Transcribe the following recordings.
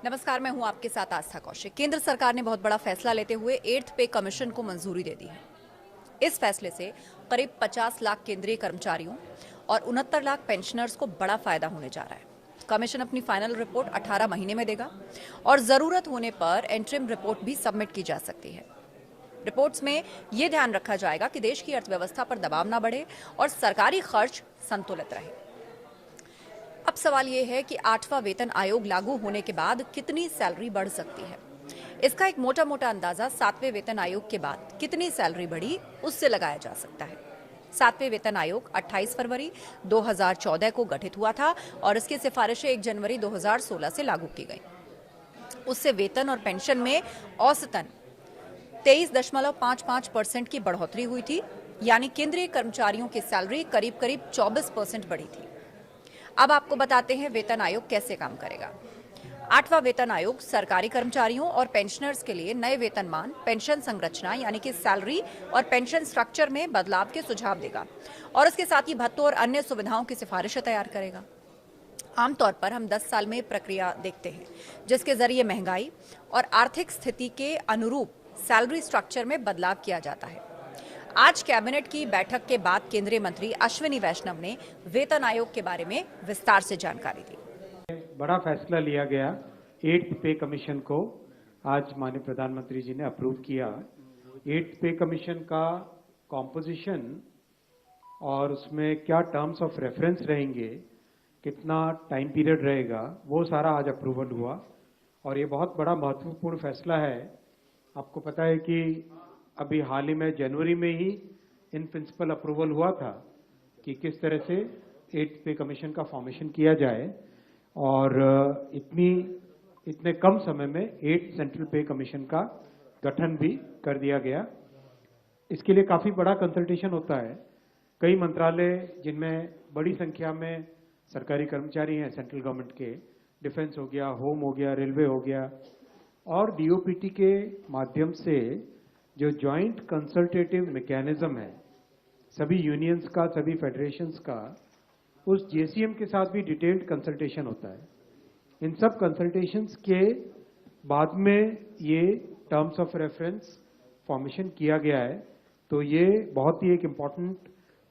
नमस्कार, मैं हूं आपके साथ आस्था कौशिक। केंद्र सरकार ने बहुत बड़ा फैसला लेते हुए 8th पे कमीशन को मंजूरी दे दी है। इस फैसले से करीब 50 लाख केंद्रीय कर्मचारियों और 69 लाख पेंशनर्स को बड़ा फायदा होने जा रहा है। कमीशन अपनी फाइनल रिपोर्ट 18 महीने में देगा और जरूरत होने पर इंटरिम रिपोर्ट भी सबमिट की जा सकती है। रिपोर्ट्स में यह ध्यान रखा जाएगा कि देश की अर्थव्यवस्था पर दबाव न बढ़े और सरकारी खर्च संतुलित रहे। अब सवाल यह है कि 8वां वेतन आयोग लागू होने के बाद कितनी सैलरी बढ़ सकती है। इसका एक मोटा मोटा अंदाजा 7वें वेतन आयोग के बाद कितनी सैलरी बढ़ी उससे लगाया जा सकता है। 7वें वेतन आयोग 28 फरवरी 2014 को गठित हुआ था और इसकी सिफारिशें 1 जनवरी 2016 से लागू की गई। उससे वेतन और पेंशन में औसतन 23.55% की बढ़ोतरी हुई थी, यानी केंद्रीय कर्मचारियों की सैलरी करीब करीब 24% बढ़ी थी। अब आपको बताते हैं वेतन आयोग कैसे काम करेगा। 8वां वेतन आयोग सरकारी कर्मचारियों और पेंशनर्स के लिए नए वेतनमान, पेंशन संरचना यानी कि सैलरी और पेंशन स्ट्रक्चर में बदलाव के सुझाव देगा और इसके साथ ही भत्तों और अन्य सुविधाओं की सिफारिशें तैयार करेगा। आमतौर पर हम 10 साल में प्रक्रिया देखते हैं, जिसके जरिए महंगाई और आर्थिक स्थिति के अनुरूप सैलरी स्ट्रक्चर में बदलाव किया जाता है। आज कैबिनेट की बैठक के बाद केंद्रीय मंत्री अश्विनी वैष्णव ने वेतन आयोग के बारे में विस्तार से जानकारी दी। बड़ा फैसला लिया गया 8th पे कमीशन को आज माननीय प्रधानमंत्री जी ने अप्रूव किया। 8th पे कमीशन का कॉम्पोजिशन और उसमें क्या टर्म्स ऑफ रेफरेंस रहेंगे, कितना टाइम पीरियड रहेगा, वो सारा आज अप्रूवल हुआ और ये बहुत बड़ा महत्वपूर्ण फैसला है। आपको पता है कि अभी हाल ही में जनवरी में ही इन प्रिंसिपल अप्रूवल हुआ था कि किस तरह से 8th पे कमीशन का फॉर्मेशन किया जाए और इतने कम समय में 8th सेंट्रल पे कमीशन का गठन भी कर दिया गया। इसके लिए काफी बड़ा कंसल्टेशन होता है। कई मंत्रालय जिनमें बड़ी संख्या में सरकारी कर्मचारी हैं सेंट्रल गवर्नमेंट के, डिफेंस हो गया, होम हो गया, रेलवे हो गया, और डीओपीटी के माध्यम से जो जॉइंट कंसल्टेटिव मैकेनिज्म है सभी यूनियंस का, सभी फेडरेशंस का, उस जेसीएम के साथ भी डिटेल्ड कंसल्टेशन होता है। इन सब कंसल्टेशंस के बाद में ये टर्म्स ऑफ रेफरेंस फॉर्मेशन किया गया है, तो ये बहुत ही एक इम्पॉर्टेंट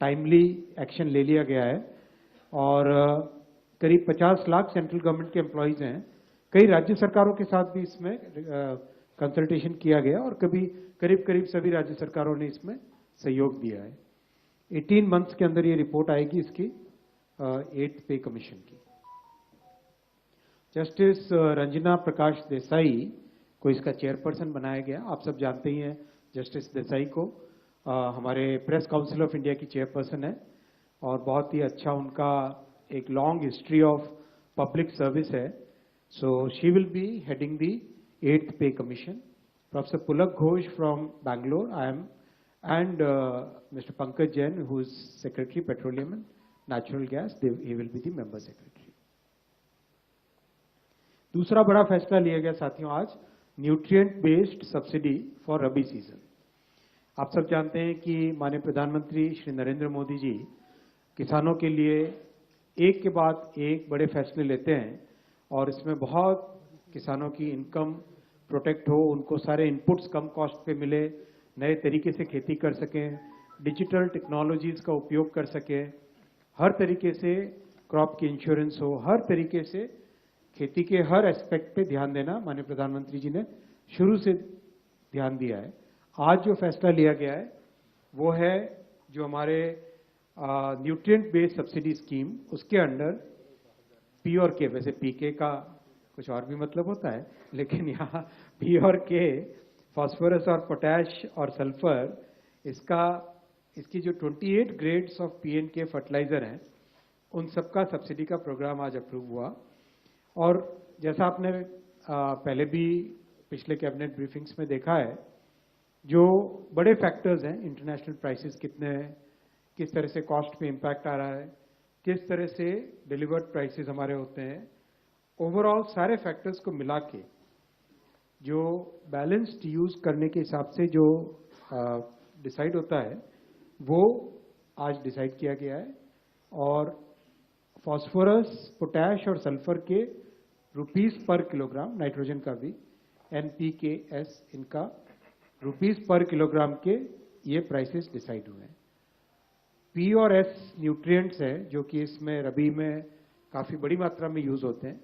टाइमली एक्शन ले लिया गया है और करीब 50 लाख सेंट्रल गवर्नमेंट के एम्प्लॉयज हैं। कई राज्य सरकारों के साथ भी इसमें कंसल्टेशन किया गया और करीब करीब सभी राज्य सरकारों ने इसमें सहयोग दिया है। 18 मंथ्स के अंदर ये रिपोर्ट आएगी इसकी 8th पे कमीशन की। जस्टिस रंजना प्रकाश देसाई को इसका चेयरपर्सन बनाया गया। आप सब जानते ही हैं जस्टिस देसाई को, हमारे प्रेस काउंसिल ऑफ इंडिया की चेयरपर्सन है और बहुत ही अच्छा उनका एक long history of public service है। So she will be heading the 8th pay commission. Professor Pulak Ghosh from Bangalore, I am, and Mr. Pankaj Jain, who is Secretary Petroleum and Natural Gas, he will be the member secretary. दूसरा बड़ा फैसला लिया गया साथियों आज, nutrient based subsidy for rabi season. आप सब जानते हैं कि माननीय प्रधानमंत्री श्री नरेंद्र मोदी जी किसानों के लिए एक के बाद एक बड़े फैसले लेते हैं और इसमें बहुत किसानों की इनकम प्रोटेक्ट हो, उनको सारे इनपुट्स कम कॉस्ट पे मिले, नए तरीके से खेती कर सकें, डिजिटल टेक्नोलॉजीज का उपयोग कर सकें, हर तरीके से क्रॉप की इंश्योरेंस हो, हर तरीके से खेती के हर एस्पेक्ट पे ध्यान देना माननीय प्रधानमंत्री जी ने शुरू से ध्यान दिया है। आज जो फैसला लिया गया है वो है जो हमारे न्यूट्रिएंट बेस्ड सब्सिडी स्कीम, उसके अंडर पी और के, वैसे पीके का कुछ और भी मतलब होता है, लेकिन यहाँ पी और के, फास्फोरस और पोटैश और सल्फर, इसकी जो 28 ग्रेड्स ऑफ पीएनके फर्टिलाइजर हैं उन सबका सब्सिडी का प्रोग्राम आज अप्रूव हुआ। और जैसा आपने पहले भी पिछले कैबिनेट ब्रीफिंग्स में देखा है, जो बड़े फैक्टर्स हैं, इंटरनेशनल प्राइसेस कितने हैं, किस तरह से कॉस्ट पे इम्पैक्ट आ रहा है, किस तरह से डिलीवर्ड प्राइसेस हमारे होते हैं, ओवरऑल सारे फैक्टर्स को मिला के जो बैलेंस्ड यूज करने के हिसाब से जो डिसाइड होता है वो आज डिसाइड किया गया है। और फास्फोरस, पोटैश और सल्फर के रुपीस पर किलोग्राम, नाइट्रोजन का भी NPKS इनका रुपीस पर किलोग्राम के ये प्राइसेस डिसाइड हुए हैं। P और S न्यूट्रिएंट्स है जो कि इसमें रबी में काफी बड़ी मात्रा में यूज होते हैं,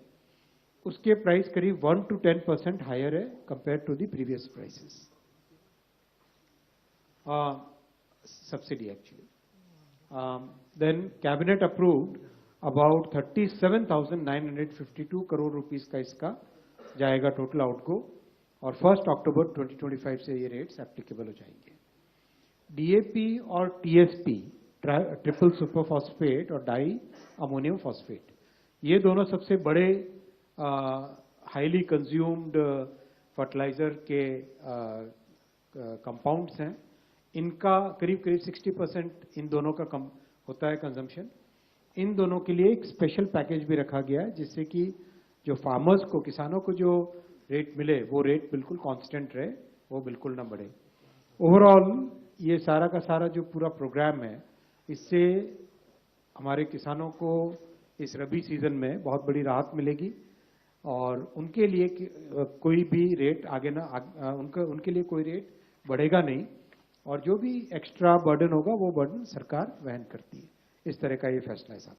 उसके प्राइस करीब 1 to 10% हायर है compare to the previous prices, subsidy actually. Then cabinet approved about 37,952 crore rupees का इसका जाएगा टोटल आउटगो, और 1 अक्टूबर 2025 से ये रेट्स एप्लीकेबल हो जाएंगे। DAP और TSP, ट्रिपल सुपर फॉस्फेट और डाई अमोनियम फॉस्फेट, ये दोनों सबसे बड़े हाईली कंज्यूम्ड फर्टिलाइजर के कंपाउंड्स हैं। इनका करीब 60% इन दोनों का कम होता है कंजम्पशन। इन दोनों के लिए एक स्पेशल पैकेज भी रखा गया है जिससे कि जो फार्मर्स को, किसानों को जो रेट मिले वो रेट बिल्कुल कांस्टेंट रहे, वो बिल्कुल ना बढ़े। ओवरऑल ये सारा का सारा जो पूरा प्रोग्राम है, इससे हमारे किसानों को इस रबी सीजन में बहुत बड़ी राहत मिलेगी और उनके लिए कोई भी रेट आगे ना उनके लिए कोई रेट बढ़ेगा नहीं, और जो भी एक्स्ट्रा बर्डन होगा वो बर्डन सरकार वहन करती है। इस तरह का ये फैसला है साहब।